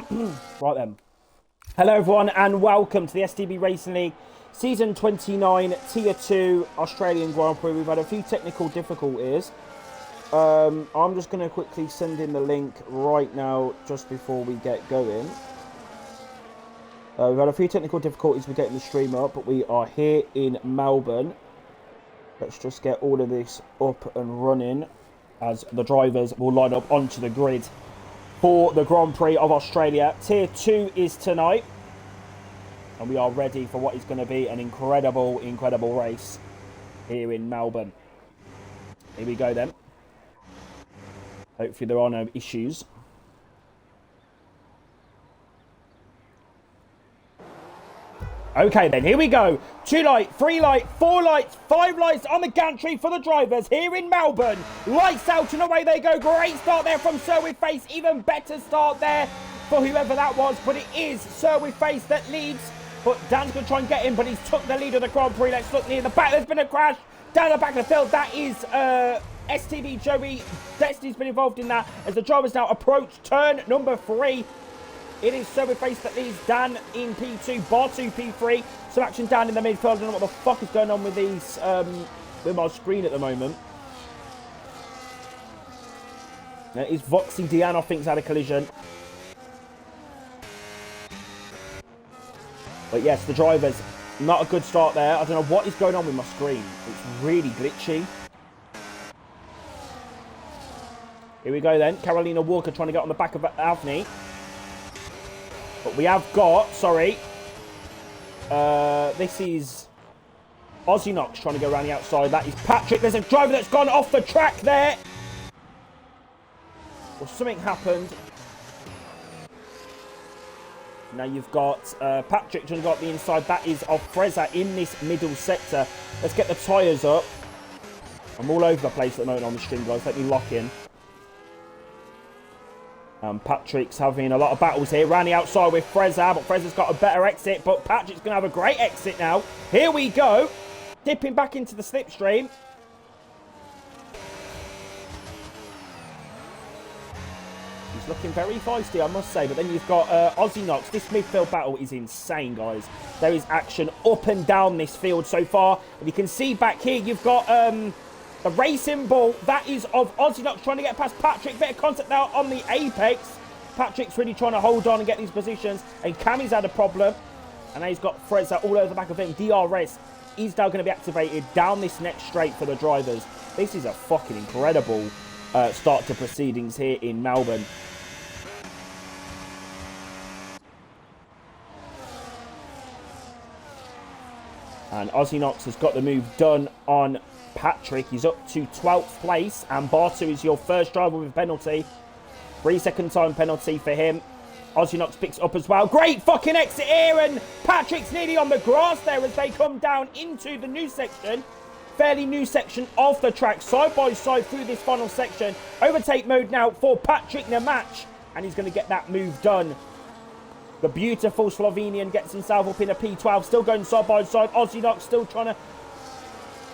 Right then. Hello everyone and welcome to the STB Racing League Season 29 Tier 2 Australian Grand Prix. We've had a few technical difficulties. I'm just going to quickly send in the link right now just before we get going. We've had a few technical difficulties with getting the stream up, but we are here in Melbourne. Let's just get all of this up and running as the drivers will line up onto the grid for the Grand Prix of Australia. Tier 2 is tonight. And we are ready for what is going to be an incredible, incredible race here in Melbourne. Here we go then. Hopefully there are no issues. Okay then, here we go. 2 light, 3 light, 4 lights, 5 lights on the gantry for the drivers here in Melbourne. Lights out and away they go. Great start there from Sir With Face. Even better start there for whoever that was. But it is Sir With Face that leads. But Dan's going to try and get him, but he's took the lead of the Grand Prix. Let's look near the back. There's been a crash down the back of the field. That is STB Joey. Destiny's been involved in that as the drivers now approach turn number 3. It is Sir With Face that leads. Dan in P2, Bar 2 P3. Some action down in the midfield. I don't know what the fuck is going on with these, with my screen at the moment. It is Voxy Deanne, I think, has had a collision. But yes, the drivers, not a good start there. I don't know what is going on with my screen. It's really glitchy. Here we go then. Carolina Walker trying to get on the back of Avni. But we have got, this is Aussie Knox trying to go around the outside. That is Patrick. There's a driver that's gone off the track there. Well, something happened. Now you've got Patrick trying to go up the inside. That is of Freza in this middle sector. Let's get the tyres up. I'm all over the place at the moment on the stream, guys. Let me lock in. Patrick's having a lot of battles here. Around the outside with Freza, but Freza's got a better exit. But Patrick's going to have a great exit now. Here we go. Dipping back into the slipstream. He's looking very feisty, I must say. But then you've got Aussie Knox. This midfield battle is insane, guys. There is action up and down this field so far. And you can see back here, you've got the racing ball. That is of Aussie Knox trying to get past Patrick. Bit of contact now on the apex. Patrick's really trying to hold on and get these positions. And Cammy's had a problem. And now he's got Freza all over the back of him. DRS is now going to be activated down this next straight for the drivers. This is a fucking incredible start to proceedings here in Melbourne. And Aussie Knox has got the move done on Patrick. He's up to 12th place. And Bartu is your first driver with a penalty. 3-second time penalty for him. Aussie Knox picks up as well. Great fucking exit here. And Patrick's nearly on the grass there as they come down into the new section. Fairly new section of the track. Side by side through this final section. Overtake mode now for Patrick Nemac. And he's going to get that move done. The beautiful Slovenian gets himself up in a P12. Still going side by side. Aussie Knox still trying to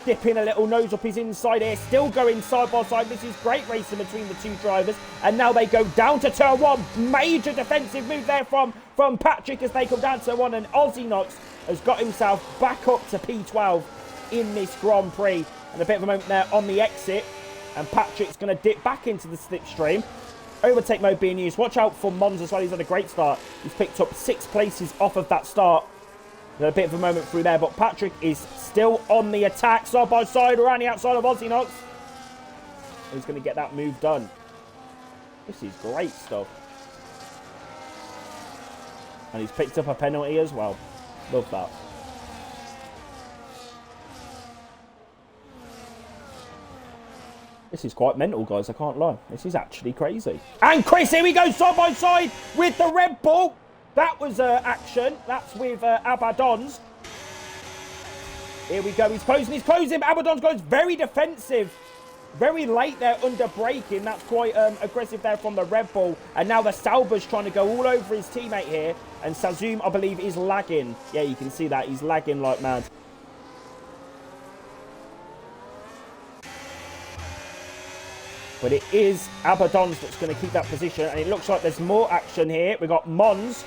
dip in a little nose up his inside here. Still going side by side. This is great racing between the two drivers. And now they go down to turn 1. Major defensive move there from Patrick as they come down to turn 1. And Aussie Knox has got himself back up to P12 in this Grand Prix. And a bit of a moment there on the exit. And Patrick's going to dip back into the slipstream. Overtake mode being used. Watch out for Mons as well. He's had a great start. He's picked up 6 places off of that start. A bit of a moment through there, but Patrick is still on the attack. Side by side around the outside of Aussie Knox. He's going to get that move done. This is great stuff. And he's picked up a penalty as well. Love that. This is quite mental, guys. I can't lie. This is actually crazy. And Chris, here we go, side by side with the Red Bull. That was action. That's with Abaddon's. Here we go. He's closing. He's closing. Abaddon's goes very defensive. Very late there under braking. That's quite aggressive there from the Red Bull. And now the Sauber's trying to go all over his teammate here. And Sazum, I believe, is lagging. Yeah, you can see that. He's lagging like mad. But it is Abaddon's that's going to keep that position. And it looks like there's more action here. We've got Mons.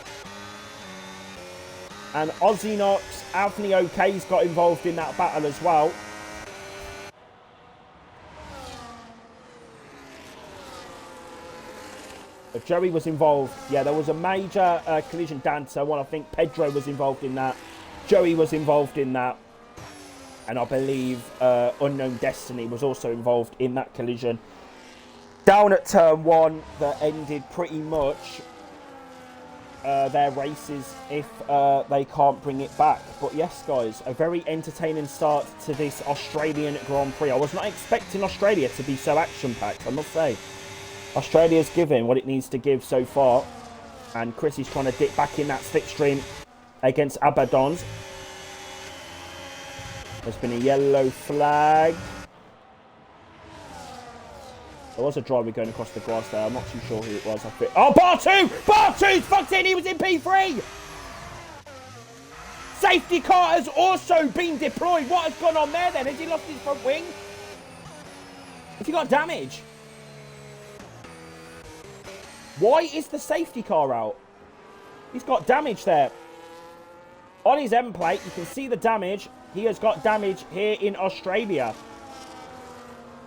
And Aussie Knox, Anthony O'Kay's got involved in that battle as well. But Joey was involved. Yeah, there was a major collision. Dancer one. I think Pedro was involved in that. Joey was involved in that. And I believe Unknown Destiny was also involved in that collision. Down at turn 1 that ended pretty much their races if they can't bring it back. But yes, guys, a very entertaining start to this Australian Grand Prix. I was not expecting Australia to be so action-packed, I must say. Australia's given what it needs to give so far. And Chris is trying to dip back in that slipstream against Abaddon's. There's been a yellow flag. There was a driver going across the grass there. I'm not too sure who it was. Oh, bar 2! Bar 2's fucked in! He was in P3! Safety car has also been deployed. What has gone on there then? Has he lost his front wing? Has he got damage? Why is the safety car out? He's got damage there. On his end plate, you can see the damage. He has got damage here in Australia.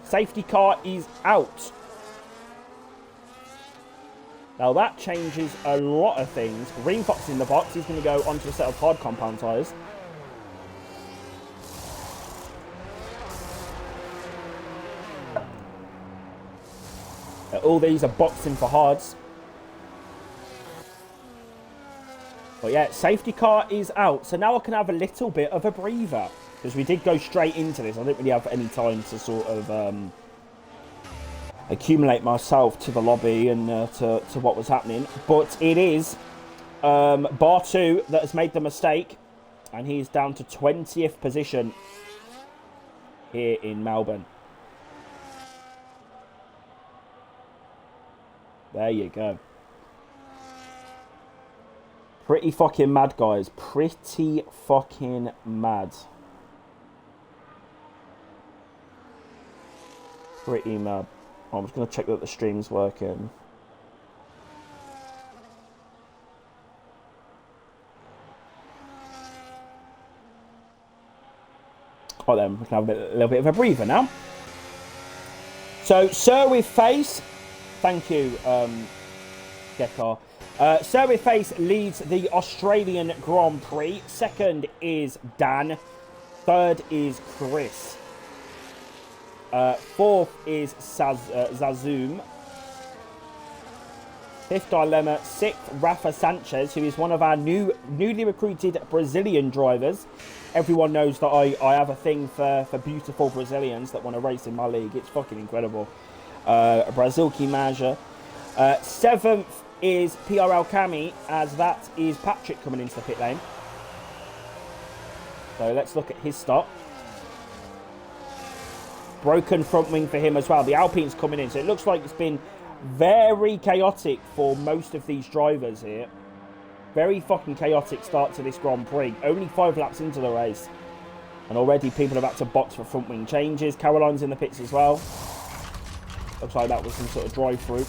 Safety car is out. Now that changes a lot of things. Green Fox in the box. He's going to go onto a set of hard compound tyres. All these are boxing for hards. But yeah, safety car is out. So now I can have a little bit of a breather. Because we did go straight into this. I didn't really have any time to sort of accumulate myself to the lobby and to what was happening. But it is Bar 2 that has made the mistake. And he's down to 20th position here in Melbourne. There you go. Pretty fucking mad, guys. Pretty fucking mad. Pretty mad. I'm just going to check that the stream's working. Oh, then we can have a little bit of a breather now. So, Sir with Face. Thank you, Gekar. Sir with Face leads the Australian Grand Prix. Second is Dan. Third is Chris. Fourth is Zazoom. Fifth Dilemma. Sixth, Rafa Sanchez, who is one of our newly recruited Brazilian drivers. Everyone knows that I have a thing for beautiful Brazilians that want to race in my league. It's fucking incredible. Brazilki Maja. Seventh is PRL Cami, as that is Patrick coming into the pit lane. So let's look at his stop. Broken front wing for him as well. The Alpine's coming in. So it looks like it's been very chaotic for most of these drivers here. Very fucking chaotic start to this Grand Prix. Only 5 laps into the race. And already people have had to box for front wing changes. Caroline's in the pits as well. Looks like that was some sort of drive-through.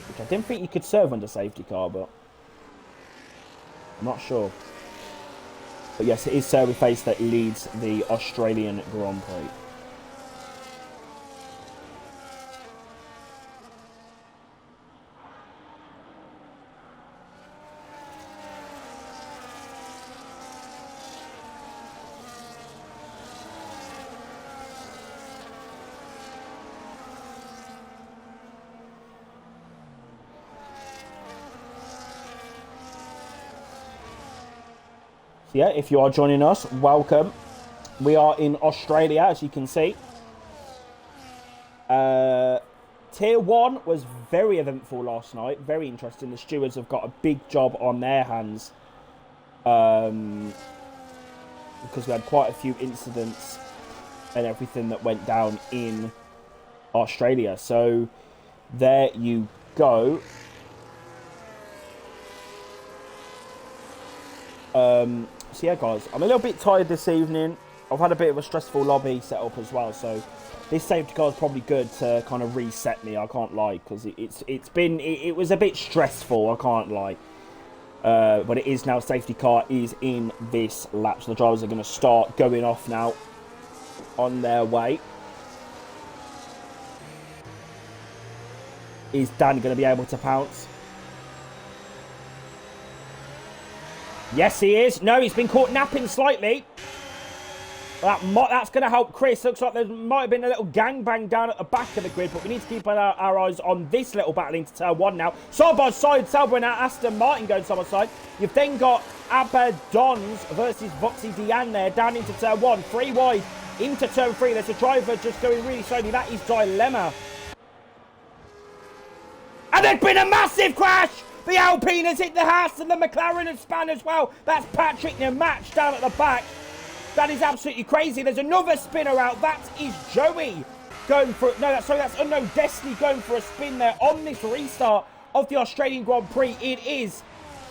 Which I didn't think you could serve under safety car, but I'm not sure. But yes, it is Sir with Face that leads the Australian Grand Prix. Yeah, if you are joining us, welcome. We are in Australia, as you can see. Tier 1 was very eventful last night. Very interesting. The stewards have got a big job on their hands. Because we had quite a few incidents and everything that went down in Australia. So, there you go. So yeah, guys, I'm a little bit tired this evening. I've had a bit of a stressful lobby setup as well, so this safety car is probably good to kind of reset me. I can't lie, because it was a bit stressful. I can't lie, but it is now. Safety car is in this lap, so the drivers are going to start going off now on their way. Is Dan going to be able to pounce? Yes, he is. No, he's been caught napping slightly. That's going to help Chris. Looks like there might have been a little gangbang down at the back of the grid, but we need to keep our eyes on this little battle into turn 1 now. Side by side, Sauber and Aston Martin going side by side. You've then got Aberdons versus Voxy Diane there, down into turn 1. 3 wide into turn 3. There's a driver just going really slowly. That is Dilemma. And there's been a massive crash. The Alpine has hit the Haas and the McLaren has spun as well. That's Patrick Nemac down at the back. That is absolutely crazy. There's another spinner out. That is Joey going for... No, that's Unknown Destiny going for a spin there on this restart of the Australian Grand Prix. It is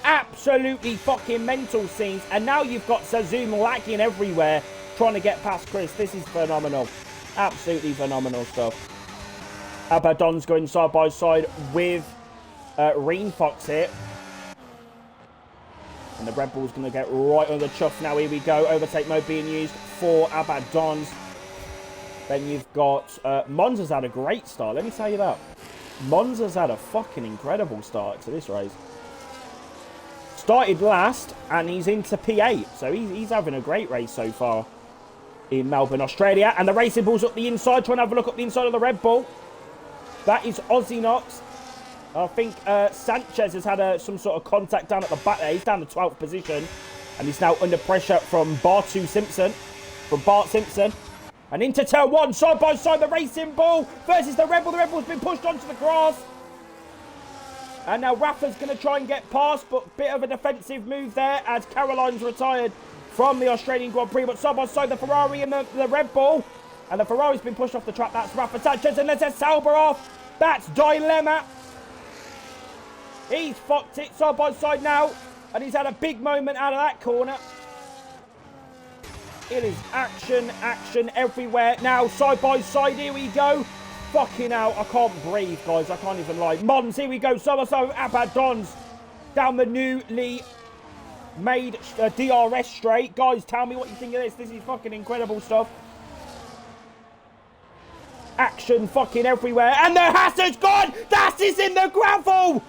absolutely fucking mental scenes. And now you've got Sazum lacking everywhere trying to get past Chris. This is phenomenal. Absolutely phenomenal stuff. Aberdon's going side by side with Reen Fox here. And the Red Bull's going to get right on the chuff now. Here we go. Overtake mode being used for Aberdons. Then you've got... Monza's had a great start. Let me tell you that. Monza's had a fucking incredible start to this race. Started last and he's into P8. So he's having a great race so far in Melbourne, Australia. And the Racing Bull's up the inside. Trying to have a look up the inside of the Red Bull. That is Aussie Knox. I think Sanchez has had some sort of contact down at the back there. He's down the 12th position. And he's now under pressure from Bart Simpson. And into turn 1, side by side, the Racing Bull versus the Red Bull. The Red Bull's been pushed onto the grass. And now Rafa's going to try and get past, but bit of a defensive move there as Caroline's retired from the Australian Grand Prix. But side by side, the Ferrari and the Red Bull. And the Ferrari's been pushed off the track. That's Rafa Sanchez. And there's a Sauber off. That's Dilemma. He's fucked it side by side now. And he's had a big moment out of that corner. It is action everywhere. Now, side by side, here we go. Fucking hell, I can't breathe, guys. I can't even lie. Mons, here we go. Side by side with Aberdons. Down the newly made DRS straight. Guys, tell me what you think of this. This is fucking incredible stuff. Action fucking everywhere. And the Haas has gone. That is in the gravel.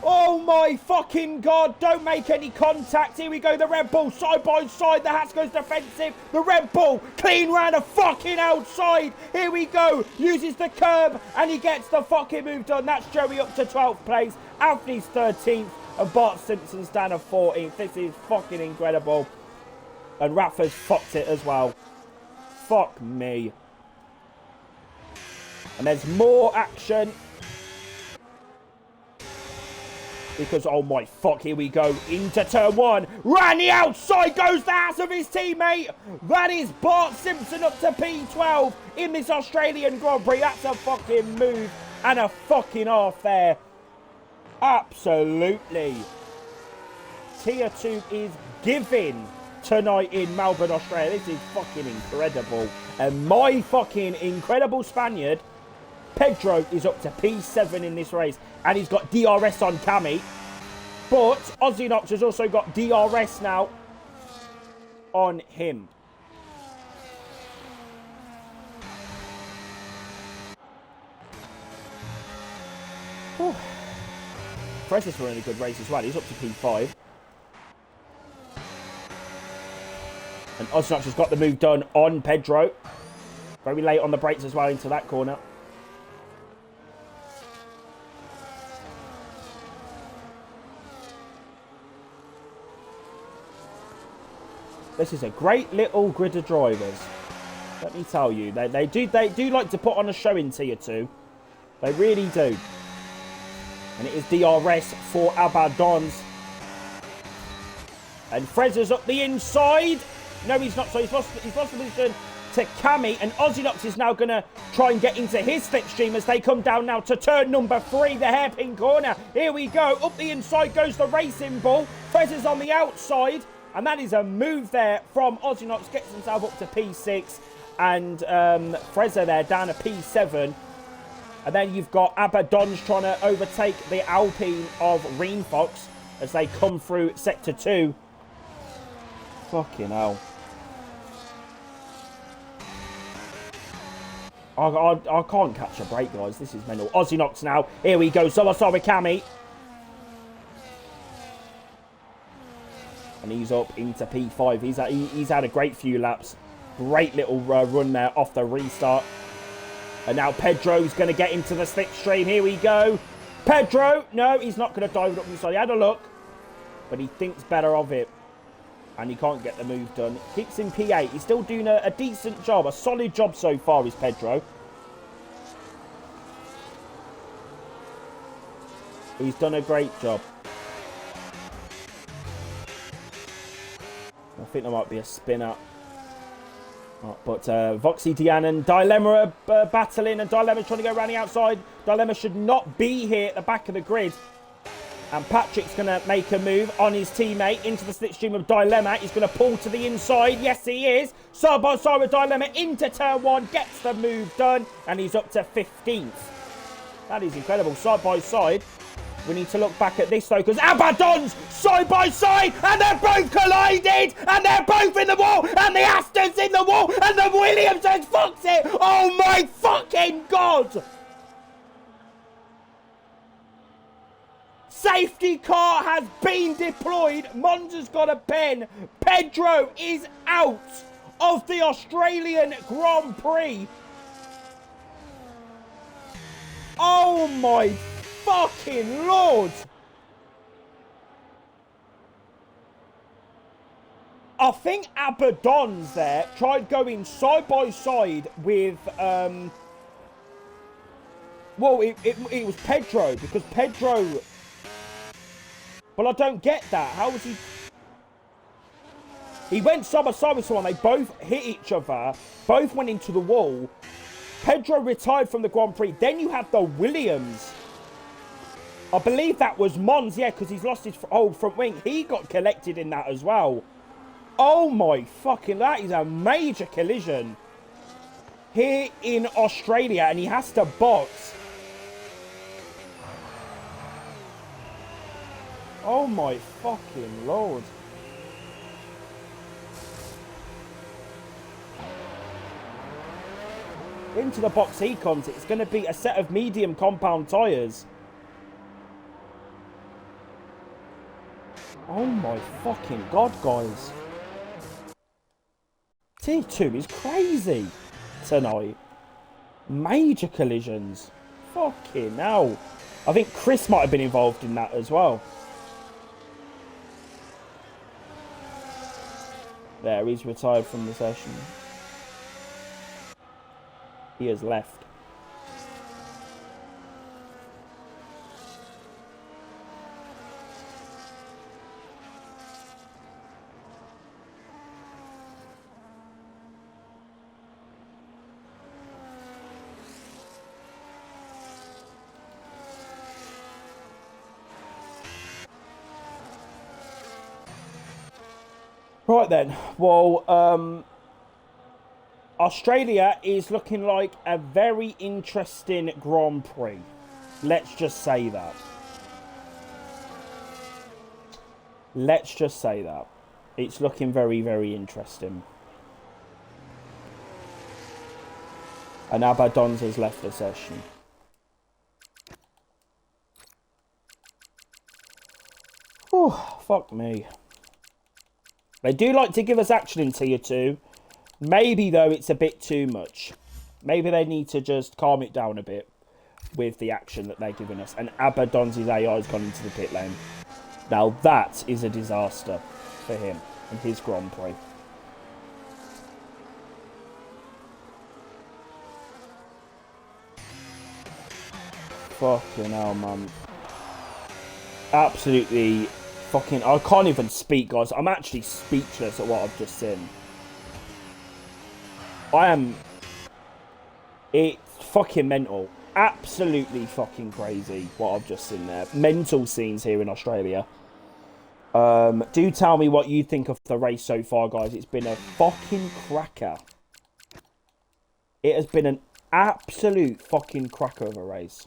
Oh my fucking God. Don't make any contact. Here we go. The Red Bull side by side. The Haas goes defensive. The Red Bull clean round the fucking outside. Here we go. Uses the curb and he gets the fucking move done. That's Joey up to 12th place. Anthony's 13th. And Bart Simpson's down to 14th. This is fucking incredible. And Rafa's fucked it as well. Fuck me. And there's more action. Because, oh my fuck, here we go. Into turn 1. Round the outside goes the ass of his teammate. That is Bart Simpson up to P12 in this Australian Grand Prix. That's a fucking move and a fucking half there. Absolutely. Tier 2 is giving tonight in Melbourne, Australia. This is fucking incredible. And my fucking incredible Spaniard, Pedro, is up to P7 in this race. And he's got DRS on Cammy. But Aussie Knox has also got DRS now on him. Precious for a really good race as well. He's up to P5. And Aussie Knox has got the move done on Pedro. Very late on the brakes as well into that corner. This is a great little grid of drivers. Let me tell you, they do like to put on a show in Tier 2. They really do. And it is DRS for Aberdons. And Fraser's up the inside. No, he's not. So he's lost the position to Cammy. And Aussie Knox is now going to try and get into his slipstream as they come down now to turn number 3, the hairpin corner. Here we go. Up the inside goes the Racing Bull. Fraser's on the outside. And that is a move there from Ozzynox. Gets himself up to P6. And Frezza there down to P7. And then you've got Abaddon's trying to overtake the Alpine of Reenfox as they come through Sector 2. Fucking hell. I can't catch a break, guys. This is mental. Ozzynox now. Here we go. Solosari Kami. And he's up into P5. He's had a great few laps. Great little run there off the restart. And now Pedro's going to get into the slipstream. Here we go. Pedro. No, he's not going to dive up inside. He had a look. But he thinks better of it. And he can't get the move done. Keeps in P8. He's still doing a decent job. A solid job so far is Pedro. He's done a great job. I think there might be a spinner. But Voxy, Diane and Dilemma are battling. And Dilemma's trying to go around the outside. Dilemma should not be here at the back of the grid. And Patrick's going to make a move on his teammate into the slipstream of Dilemma. He's going to pull to the inside. Yes, he is. Side by side with Dilemma into turn 1. Gets the move done. And he's up to 15th. That is incredible. Side by side. We need to look back at this, though, because Abaddon's side by side. And they're both collided. And they're both in the wall. And the Aston's in the wall. And the Williams has fucked it. Oh, my fucking God. Safety car has been deployed. Monza's got a pen. Pedro is out of the Australian Grand Prix. Oh my fucking Lord. I think Abaddon's there tried going side by side with well, it was Pedro, because Pedro. Well, I don't get that. How was he? He went side by side with someone. They both hit each other. Both went into the wall. Pedro retired from the Grand Prix. Then you have the Williams. I believe that was Mons. Yeah, because he's lost his front wing. He got collected in that as well. Oh, my fucking... That is a major collision here in Australia. And he has to box. Oh my fucking Lord. Into the box he comes. It's going to be a set of medium compound tyres. Oh my fucking God, guys. T2 is crazy tonight. Major collisions. Fucking hell. I think Chris might have been involved in that as well. There, he's retired from the session. He has left. Right then, well, Australia is looking like a very interesting Grand Prix. Let's just say that. Let's just say that. It's looking very, very interesting. And Abaddon's has left the session. Oh, fuck me. They do like to give us action in Tier 2. Maybe, though, it's a bit too much. Maybe they need to just calm it down a bit with the action that they're giving us. And Abaddon's AI has gone into the pit lane. Now, that is a disaster for him and his Grand Prix. Fucking hell, man. Absolutely... Fucking, I can't even speak, guys. I'm actually speechless at what I've just seen. It's fucking mental. Absolutely fucking crazy what I've just seen there. Mental scenes here in Australia. Do tell me what you think of the race so far, guys. It's been a fucking cracker. It has been an absolute fucking cracker of a race.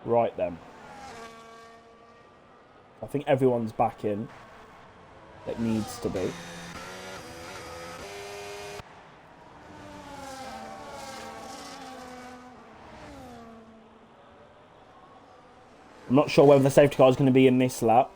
Right then. I think everyone's back in that needs to be. I'm not sure whether the safety car is going to be in this lap.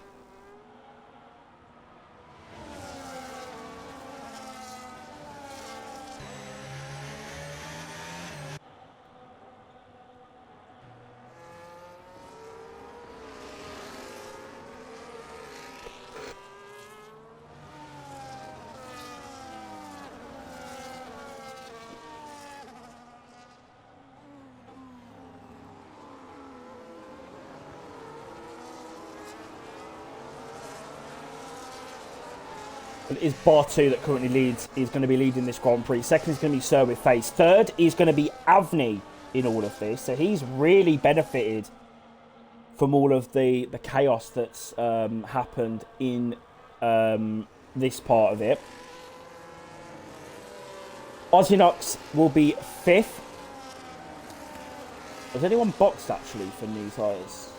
It is Bartu that currently leads. He's going to be leading this Grand Prix. Second is going to be Sir with Face. Third is going to be Avni in all of this. So he's really benefited from all of the chaos that's happened in this part of it. Ozinox will be 5th. Has anyone boxed actually for new tyres?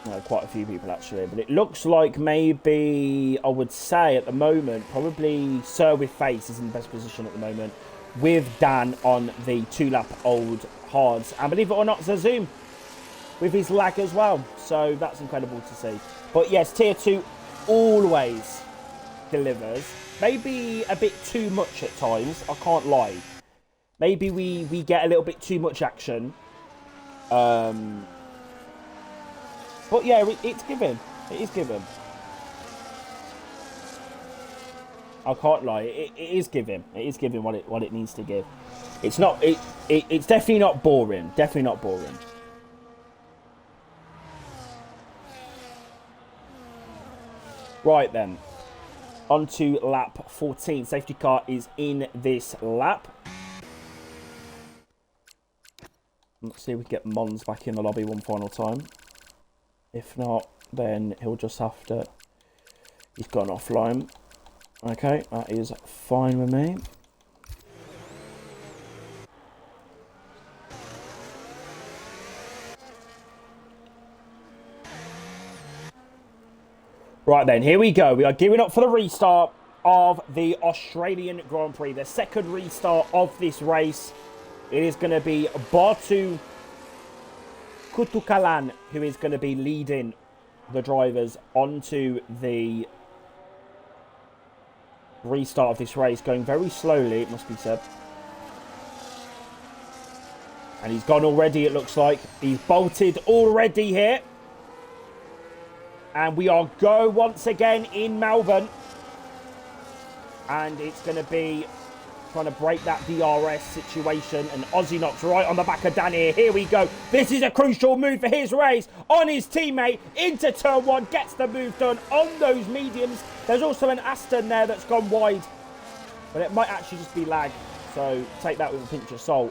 No, quite a few people actually, but it looks like maybe, I would say at the moment, probably Sir with Face is in the best position at the moment, with Dan on the 2-lap old hards, and believe it or not, Zazoom with his lag as well, so that's incredible to see. But yes, Tier 2 always delivers, maybe a bit too much at times, I can't lie. Maybe we get a little bit too much action. But yeah, it's given. It is given. I can't lie. It is given. It is given what it needs to give. It's not. It's definitely not boring. Definitely not boring. Right then. On to lap 14. Safety car is in this lap. Let's see if we can get Mons back in the lobby one final time. If not, then he'll just have to... He's gone offline. Okay, that is fine with me. Right then, here we go. We are gearing up for the restart of the Australian Grand Prix. The second restart of this race. It is going to be Bartu Kutukalan, who is going to be leading the drivers onto the restart of this race, going very slowly, it must be said. And he's gone already, it looks like. He's bolted already here. And we are go once again in Melbourne. And it's going to be trying to break that DRS situation, and Ozinox right on the back of Dan here. Here we go. This is a crucial move for his race on his teammate into turn 1, gets the move done on those mediums. There's also an Aston there that's gone wide, but it might actually just be lag, so take that with a pinch of salt.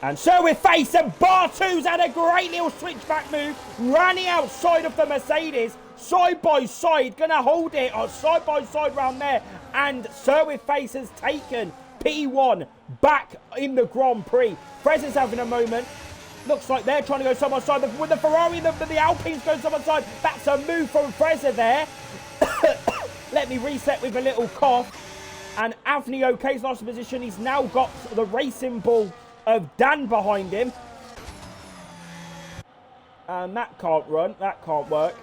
And so with Face, and Bartu's had a great little switchback move, running outside of the Mercedes, side by side, gonna hold it side by side round there. And Sir with Face has taken P1 back in the Grand Prix. Frez's having a moment. Looks like they're trying to go side by side with the Ferrari, the Alpine's going side by side. That's a move from Freza there. Let me reset with a little cough. And Avni okay's lost position. He's now got the racing ball of Dan behind him. And that can't run. That can't work.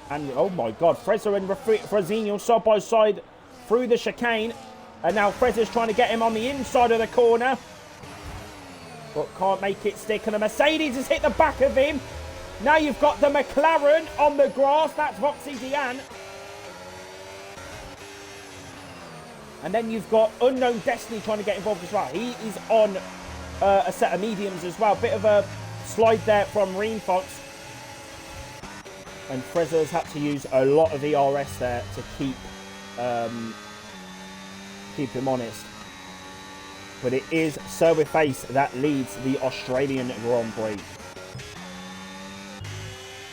And, oh my God, Freza and Frezinho side by side through the chicane. And now Freza's trying to get him on the inside of the corner. But can't make it stick. And the Mercedes has hit the back of him. Now you've got the McLaren on the grass. That's Roxy Diane. And then you've got Unknown Destiny trying to get involved as well. He is on a set of mediums as well. Bit of a slide there from Reen Fox. And Frezza's had to use a lot of ERS there to keep him honest. But it is Sir With Face that leads the Australian Grand Prix.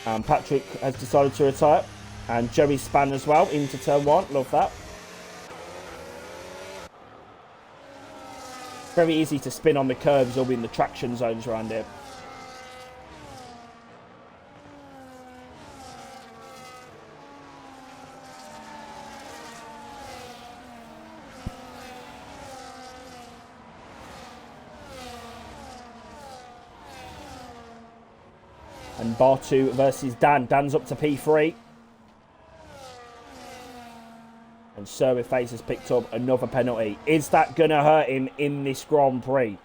And Patrick has decided to retire. And Joey Span as well into turn 1. Love that. Very easy to spin on the curves or in the traction zones around here. And Bartu versus Dan. Dan's up to P3. And Sir With Face has picked up another penalty. Is that going to hurt him in this Grand Prix?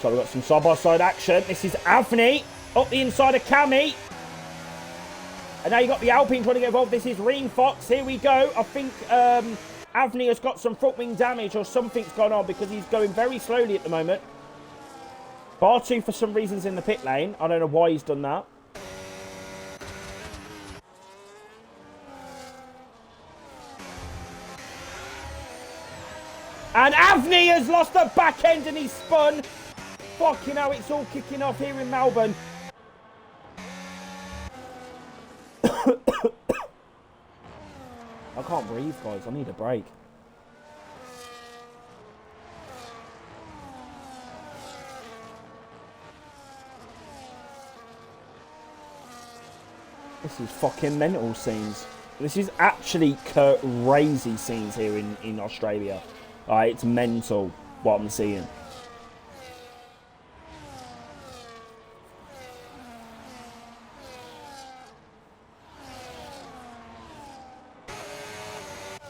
So we've got some side-by-side action. This is Avni up the inside of Cammy. And now you've got the Alpine trying to get involved. This is Reen Fox. Here we go. I think Avni has got some front wing damage or something's gone on because he's going very slowly at the moment. Bartu for some reasons in the pit lane. I don't know why he's done that. And Avni has lost the back end and he's spun. Fucking hell, it's all kicking off here in Melbourne. I can't breathe, guys. I need a break. This is fucking mental scenes. This is actually crazy scenes here in Australia. It's mental what I'm seeing.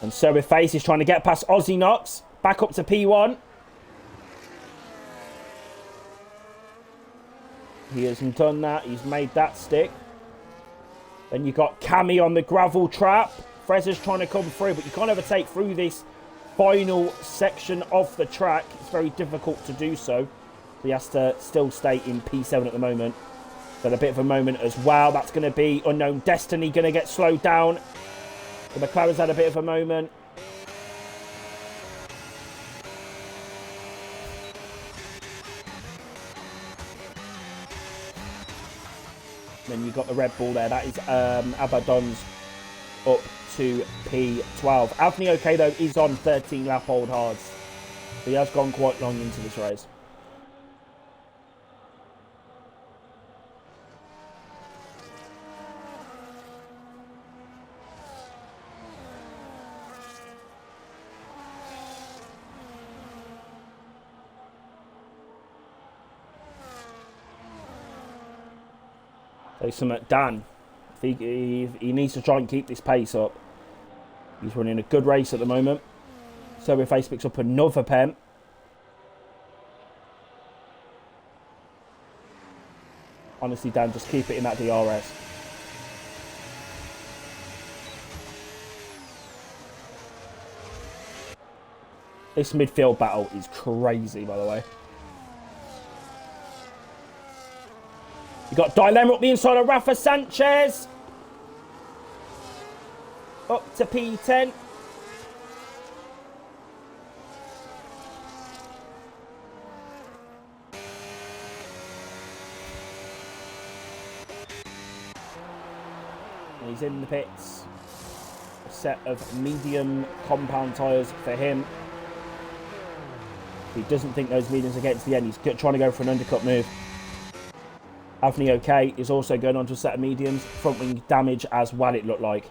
And Sir With Face is trying to get past Aussie Knox. Back up to P1. He hasn't done that. He's made that stick. Then you've got Cammy on the gravel trap. Frezza's trying to come through, but you can't overtake through this final section of the track. It's very difficult to do so. He has to still stay in P7 at the moment. Got a bit of a moment as well. That's going to be Unknown Destiny going to get slowed down. The McLaren's had a bit of a moment. Then you've got the Red Bull there. That is Abaddon's up to P12. Avni, okay, though, is on 13 lap old hards. He has gone quite long into this race. So some at Dan. He needs to try and keep this pace up. He's running a good race at the moment. So With Face picks up another pen. Honestly, Dan, just keep it in that DRS. This midfield battle is crazy, by the way. You got Dilemma up the inside of Rafa Sanchez. Up to P10. And he's in the pits. A set of medium compound tyres for him. He doesn't think those mediums are getting to the end. He's trying to go for an undercut move. Avni okay is also going on to a set of mediums. Front wing damage as well, it looked like.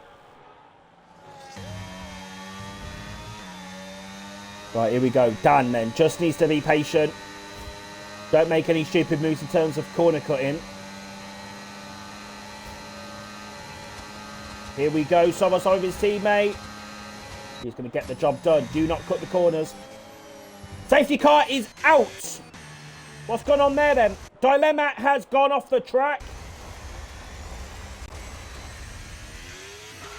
Right, here we go. Dan then just needs to be patient. Don't make any stupid moves in terms of corner cutting. Here we go. Side with his teammate. He's going to get the job done. Do not cut the corners. Safety car is out. What's gone on there then? Dilemma has gone off the track.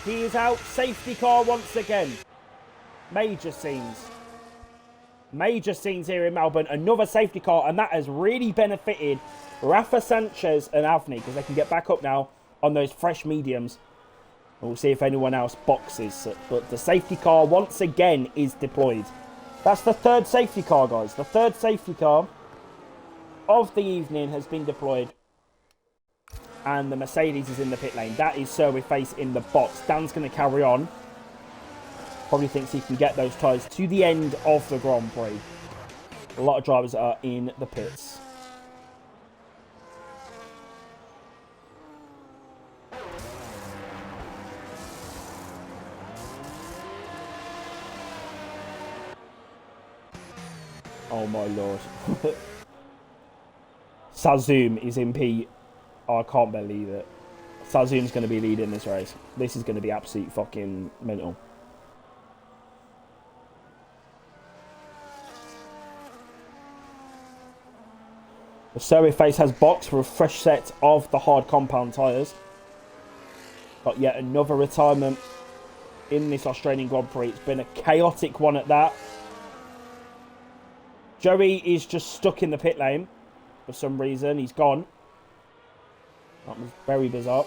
He is out. Safety car once again. Major scenes. Major scenes here in Melbourne. Another safety car, and that has really benefited Rafa Sanchez and Avni because they can get back up now on those fresh mediums. We'll see if anyone else boxes. But the safety car once again is deployed. That's the third safety car, guys. The third safety car of the evening has been deployed. And the Mercedes is in the pit lane. That is Surrey Face in the box. Dan's going to carry on. Probably thinks he can get those tyres to the end of the Grand Prix. A lot of drivers are in the pits. Oh my lord. Sazoom is in P. Oh, I can't believe it. Sazoom's going to be leading this race. This is going to be absolute fucking mental. The Surrey Face has boxed for a fresh set of the hard compound tyres. Got yet another retirement in this Australian Grand Prix. It's been a chaotic one at that. Joey is just stuck in the pit lane for some reason. He's gone. That was very bizarre.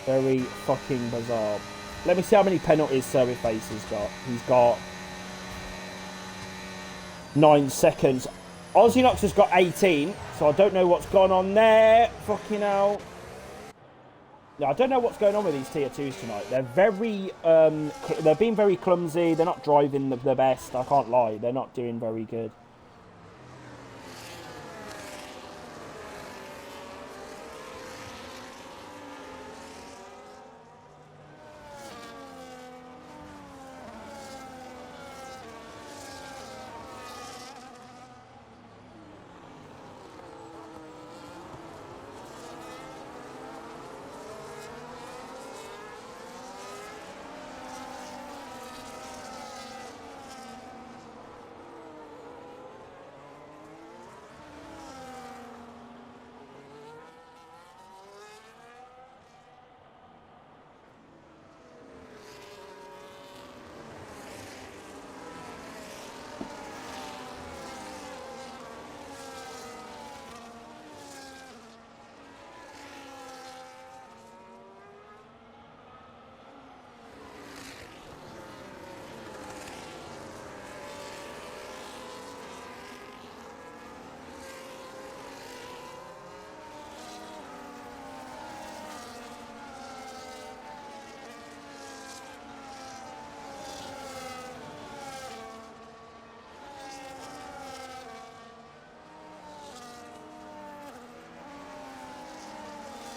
Very fucking bizarre. Let me see how many penalties Surrey Face has got. He's got 9 seconds. Aussie Knox has got 18, so I don't know what's gone on there. Fucking hell. Yeah, I don't know what's going on with these tier 2s tonight. They're very, they're being very clumsy. They're not driving the best. I can't lie. They're not doing very good.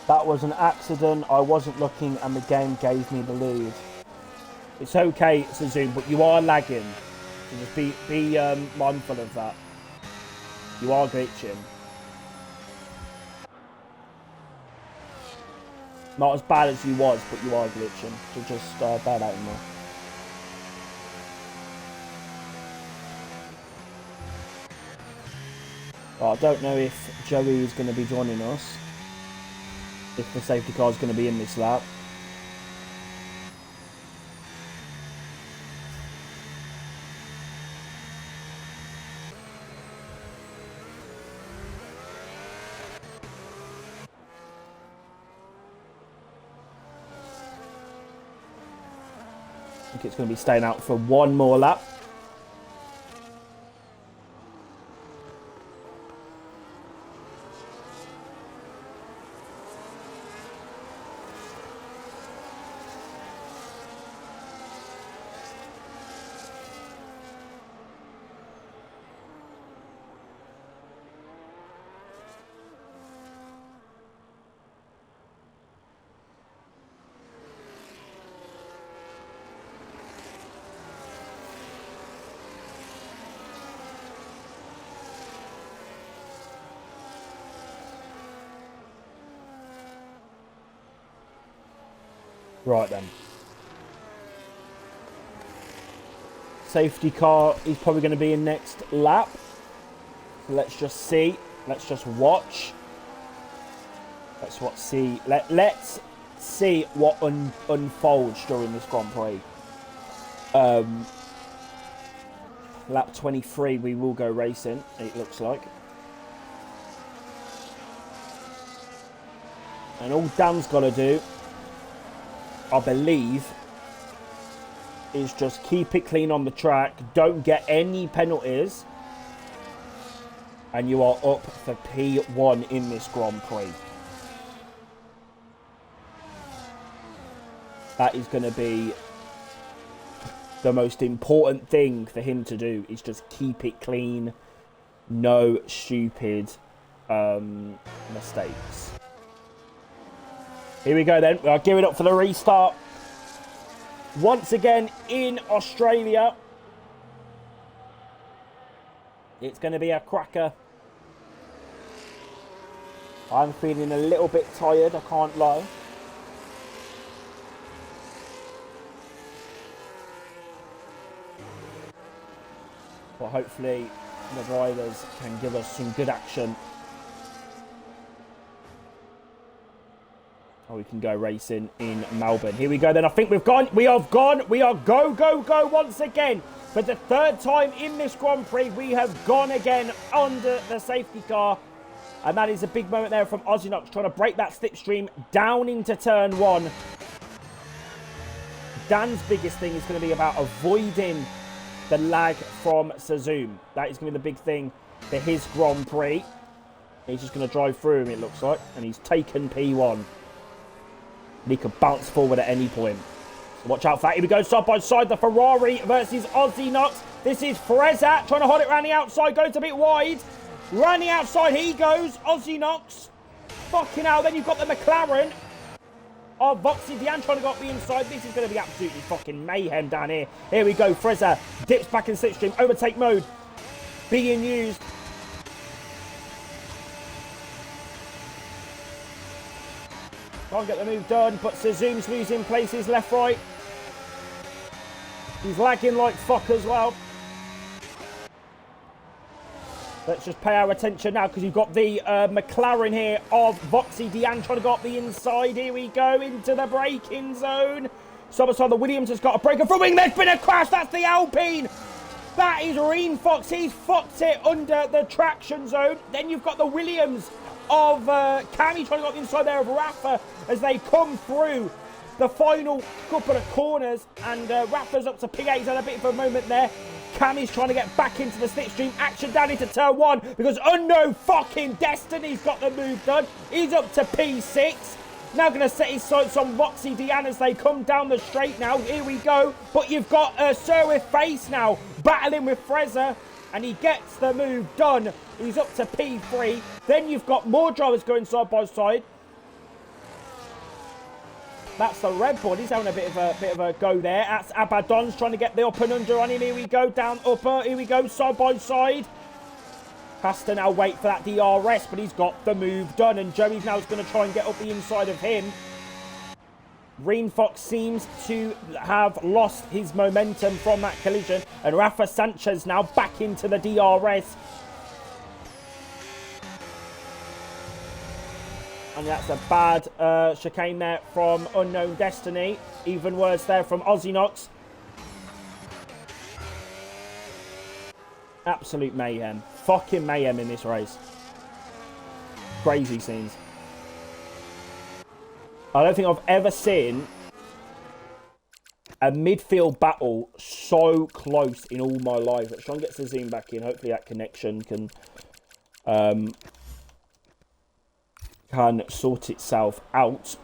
That was an accident. I wasn't looking and the game gave me the lead. It's okay, Suzume, but you are lagging. So just be mindful of that. You are glitching. Not as bad as you was, but you are glitching. So just bear that in mind. I don't know if Joey is going to be joining us. If the safety car is going to be in this lap. I think it's going to be staying out for one more lap. Right then. Safety car is probably going to be in next lap. So let's just see. Let's just watch. Let's see what unfolds during this Grand Prix. Lap 23, we will go racing, it looks like. And all Dan's got to do, I believe, is just keep it clean on the track. Don't get any penalties. And you are up for P1 in this Grand Prix. That is going to be the most important thing for him to do, is just keep it clean. No stupid mistakes. Here we go then. We are gearing up for the restart. Once again in Australia. It's going to be a cracker. I'm feeling a little bit tired, I can't lie. But hopefully the drivers can give us some good action. Or we can go racing in Melbourne. Here we go then. I think we've gone. We are go once again. For the third time in this Grand Prix, we have gone again under the safety car. And that is a big moment there from Ozinox, trying to break that slipstream down into turn 1. Dan's biggest thing is going to be about avoiding the lag from Suzume. That is going to be the big thing for his Grand Prix. He's just going to drive through him, it looks like. And he's taken P1. And he could bounce forward at any point. So watch out for that. Here we go, side by side. The Ferrari versus Ozinox. This is Frezza trying to hold it around the outside. Goes a bit wide. Round the outside he goes. Ozinox. Fucking hell. Then you've got the McLaren. Oh, Voxy Diane trying to go up the inside. This is going to be absolutely fucking mayhem down here. Here we go. Frezza dips back in slipstream. Overtake mode being used. Can't get the move done, but Suzume's losing places left, right. He's lagging like fuck as well. Let's just pay our attention now, because you've got the McLaren here of Voxy Diane trying to go up the inside. Here we go into the braking zone. Side the Williams has got a breaker from wing. There's been a crash. That's the Alpine. That is Reen Fox. He's fucked it under the traction zone. Then you've got the Williams of Cammy trying to go up the inside there of Rafa as they come through the final couple of corners. And Rafa's up to P8. He's had a bit of a moment there. Cammy's trying to get back into the slipstream. Action down into turn 1 because Unknown fucking Destiny's got the move done. He's up to P6. Now going to set his sights on Voxy Diane as they come down the straight now. Here we go. But you've got Sir with Face now battling with Frezza. And he gets the move done. He's up to P3. Then you've got more drivers going side by side. That's the Red Bull. He's having a bit of a go there. That's Abaddon's trying to get the up and under on him. Here we go, down upper. Here we go, side by side. Has to now wait for that DRS, but he's got the move done. And Joey's now going to try and get up the inside of him. Reen Fox seems to have lost his momentum from that collision. And Rafa Sanchez now back into the DRS. And that's a bad chicane there from Unknown Destiny. Even worse there from Ozinox. Absolute mayhem. Fucking mayhem in this race. Crazy scenes. I don't think I've ever seen a midfield battle so close in all my life. Let's try and get Suzume back in. Hopefully that connection can sort itself out.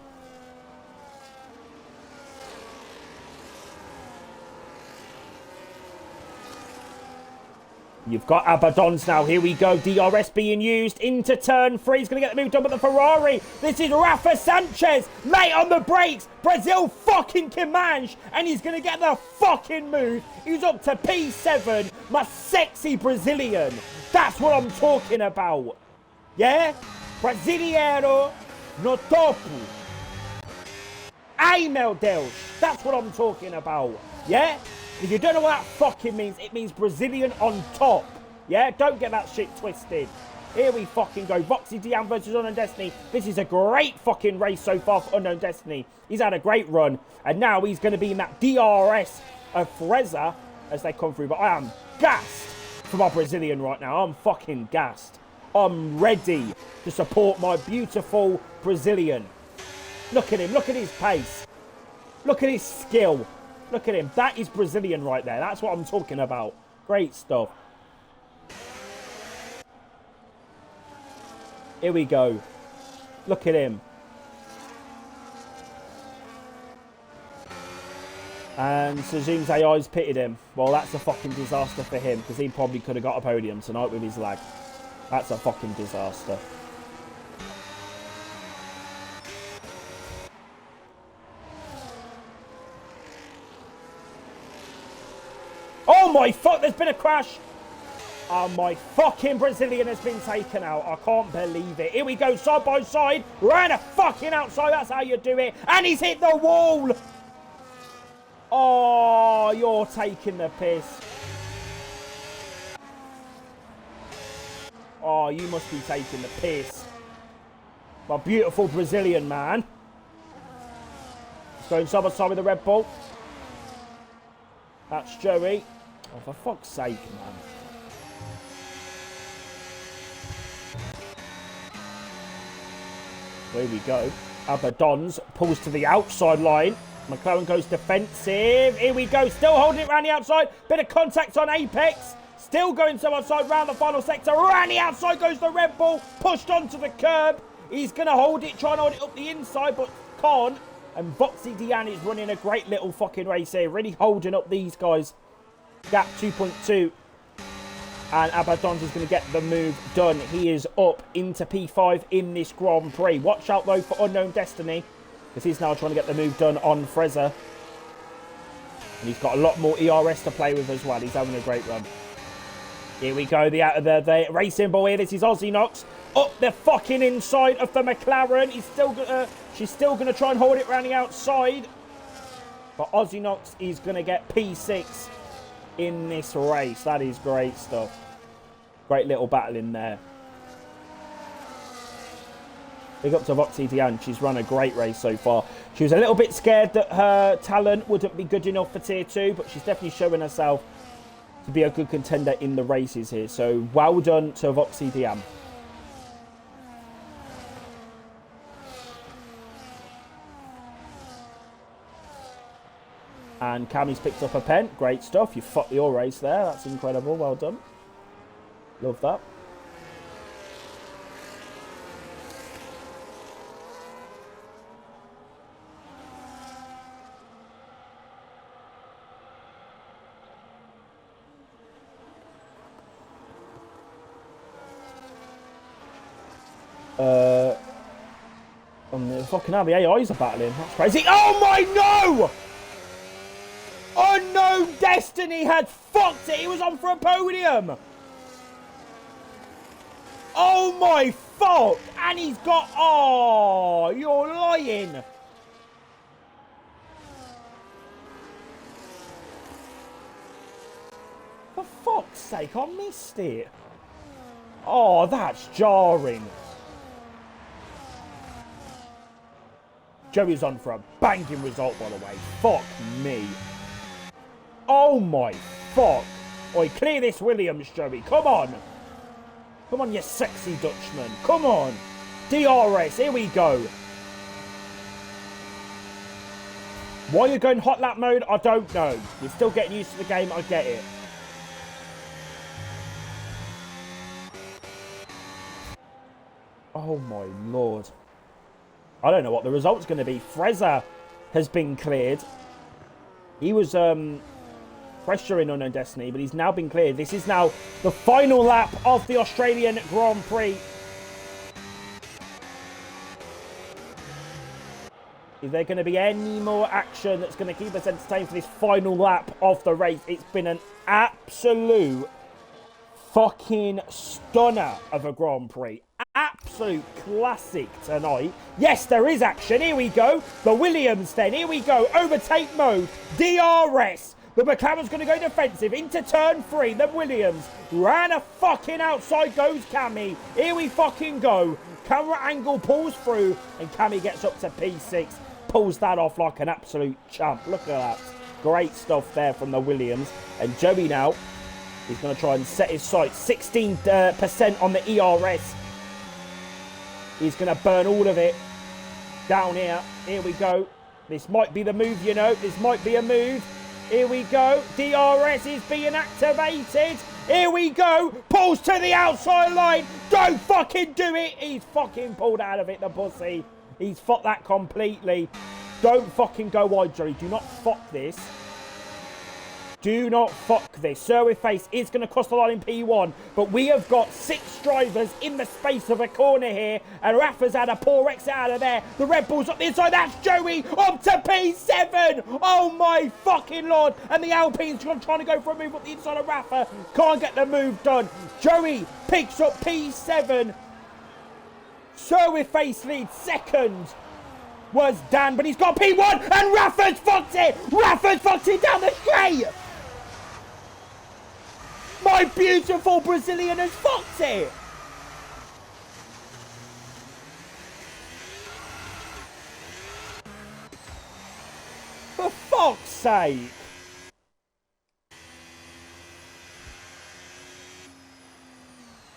You've got Abaddon's now. Here we go. DRS being used into turn 3. He's going to get the move done with the Ferrari. This is Rafa Sanchez. Mate on the brakes. Brazil fucking Comanche. And he's going to get the fucking move. He's up to P7. My sexy Brazilian. That's what I'm talking about. Yeah? Brasileiro no topo. Ai meu Deus. That's what I'm talking about. Yeah? If you don't know what that fucking means, it means Brazilian on top. Yeah, don't get that shit twisted. Here we fucking go. Voxy Dian versus Unknown Destiny. This is a great fucking race so far for Unknown Destiny. He's had a great run. And now he's going to be in that DRS of Freza as they come through. But I am gassed for my Brazilian right now. I'm fucking gassed. I'm ready to support my beautiful Brazilian. Look at him. Look at his pace. Look at his skill. Look at him. That is Brazilian right there. That's what I'm talking about. Great stuff. Here we go. Look at him. And Suzume's AI's pitted him. Well, that's a fucking disaster for him because he probably could have got a podium tonight with his lag. That's a fucking disaster. Oh my fuck, there's been a crash. Oh, my fucking Brazilian has been taken out. I can't believe it. Here we go, side by side. Ran a fucking outside. That's how you do it. And he's hit the wall. Oh, you're taking the piss. Oh, you must be taking the piss. My beautiful Brazilian man. He's going side by side with the Red Bull. That's Joey. Oh, for fuck's sake, man. Here we go. Abadons pulls to the outside line. McLaren goes defensive. Here we go. Still holding it around the outside. Bit of contact on Apex. Still going to outside round the final sector. Around the outside goes the Red Bull. Pushed onto the curb. He's going to hold it. Try and hold it up the inside, but can't. And Voxy Dian is running a great little fucking race here. Really holding up these guys. Gap 2.2. And Abadons is going to get the move done. He is up into P5 in this Grand Prix. Watch out, though, for Unknown Destiny, because he's now trying to get the move done on Freza. And he's got a lot more ERS to play with as well. He's having a great run. Here we go, the racing ball here. This is Aussie Knox up the fucking inside of the McLaren. She's still going to try and hold it around the outside. But Aussie Knox is going to get P6 in this race. That is great stuff. Great little battle in there. Big up to Voxy Dian. She's run a great race so far. She was a little bit scared that her talent wouldn't be good enough for Tier 2, but she's definitely showing herself to be a good contender in the races here. So well done to Voxy Dian. And Cammy's picked up a pen. Great stuff. You fucked your race there. That's incredible. Well done. Love that. Fucking hell, the AIs are battling. That's crazy. Oh my no! Unknown Destiny had fucked it. He was on for a podium. Oh my fuck. And he's got... Oh, you're lying. For fuck's sake, I missed it. Oh, that's jarring. Joey's on for a banging result, by the way. Fuck me. Oh my fuck. Oi, clear this Williams, Joey. Come on. Come on, you sexy Dutchman. Come on. DRS, here we go. Why are you going hot lap mode? I don't know. You're still getting used to the game, I get it. Oh my lord. I don't know what the result's going to be. Freza has been cleared. He was pressuring Unknown Destiny, but he's now been cleared. This is now the final lap of the Australian Grand Prix. Is there going to be any more action that's going to keep us entertained for this final lap of the race? It's been an absolute fucking stunner of a Grand Prix. Absolute classic tonight. Yes, there is action. Here we go. The Williams then. Here we go. Overtake mode. DRS. The McLaren's going to go defensive into turn 3. Then Williams ran a fucking outside, goes Cammy. Here we fucking go. Camera angle pulls through, and Cammy gets up to P6. Pulls that off like an absolute champ. Look at that. Great stuff there from the Williams. And Joey now, he's going to try and set his sights. 16% on the ERS. He's going to burn all of it down here. Here we go. This might be the move, you know. This might be a move. Here we go. DRS is being activated. Here we go. Pulls to the outside line. Don't fucking do it. He's fucking pulled out of it, the pussy. He's fucked that completely. Don't fucking go wide, Joey. Do not fuck this. Do not fuck this. Sir Face is going to cross the line in P1, but we have got 6 drivers in the space of a corner here, and Rafa's had a poor exit out of there. The Red Bull's up the inside. That's Joey up to P7. Oh my fucking lord. And the Alpine's trying to go for a move up the inside of Rafa. Can't get the move done. Joey picks up P7. Sir Face leads second. Was Dan, but he's got P1, and Rafa's fucked it. Rafa's fucked it down the straight. My beautiful Brazilian has fucked it. For fuck's sake.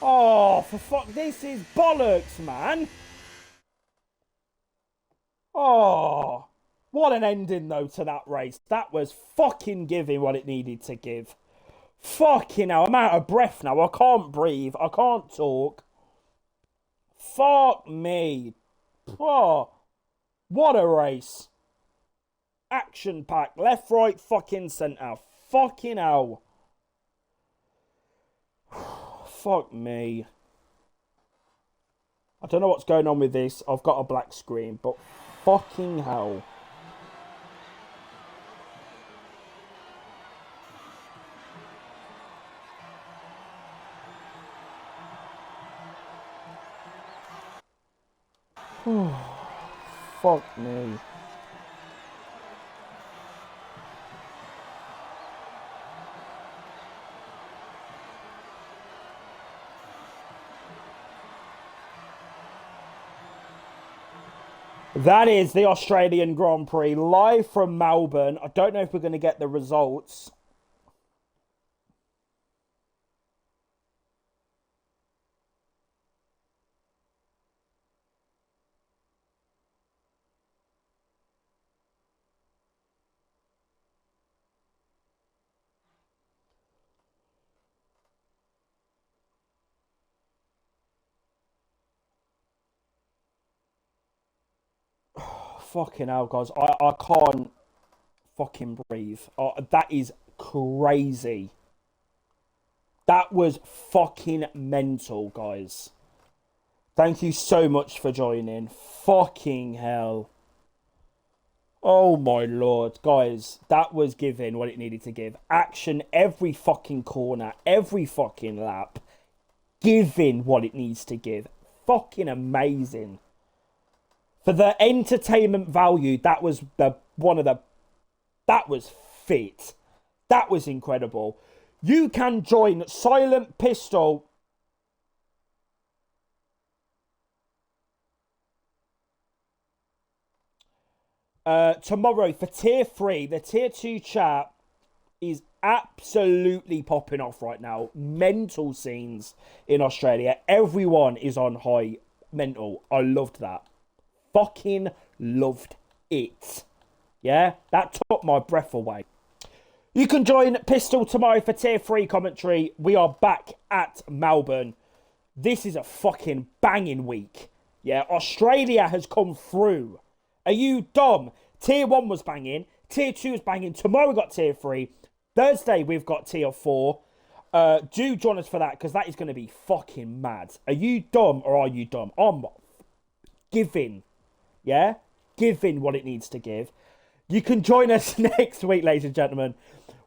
Oh, for fuck, this is bollocks, man. Oh, what an ending, though, to that race. That was fucking giving what it needed to give. Fucking hell, I'm out of breath now. I can't breathe. I can't talk. Fuck me. Oh, what a race. Action pack. Left, right, fucking centre. Fucking hell. Fuck me. I don't know what's going on with this. I've got a black screen, but fucking hell. Fuck me. That is the Australian Grand Prix live from Melbourne. I don't know if we're going to get the results. Fucking hell, guys. I can't fucking breathe. That is crazy. That was fucking mental, guys. Thank you so much for joining. Fucking hell. Oh my lord. Guys, that was giving what it needed to give. Action every fucking corner, every fucking lap. Giving what it needs to give. Fucking amazing. For the entertainment value, that was that was fit. That was incredible. You can join Silent Pistol tomorrow for Tier 3. The Tier 2 chat is absolutely popping off right now. Mental scenes in Australia. Everyone is on high mental. I loved that. Fucking loved it. Yeah, that took my breath away. You can join Pistol tomorrow for Tier 3 commentary. We are back at Melbourne. This is a fucking banging week. Yeah, Australia has come through. Are you dumb? Tier 1 was banging. Tier 2 was banging. Tomorrow we've got Tier 3. Thursday we've got Tier 4. Do join us for that, because that is going to be fucking mad. Are you dumb or are you dumb? I'm giving. Yeah? Giving what it needs to give. You can join us next week, ladies and gentlemen.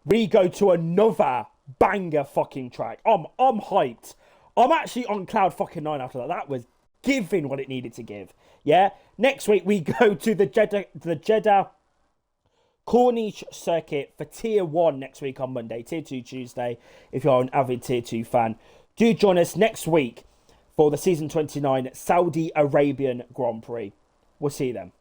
We go to another banger fucking track. I'm hyped. I'm actually on cloud fucking 9 after that. That was giving what it needed to give. Yeah? Next week we go to the Jeddah Corniche circuit for Tier 1 next week on Monday, Tier 2 Tuesday, if you're an avid Tier 2 fan. Do join us next week for the Season 29 Saudi Arabian Grand Prix. We'll see you then.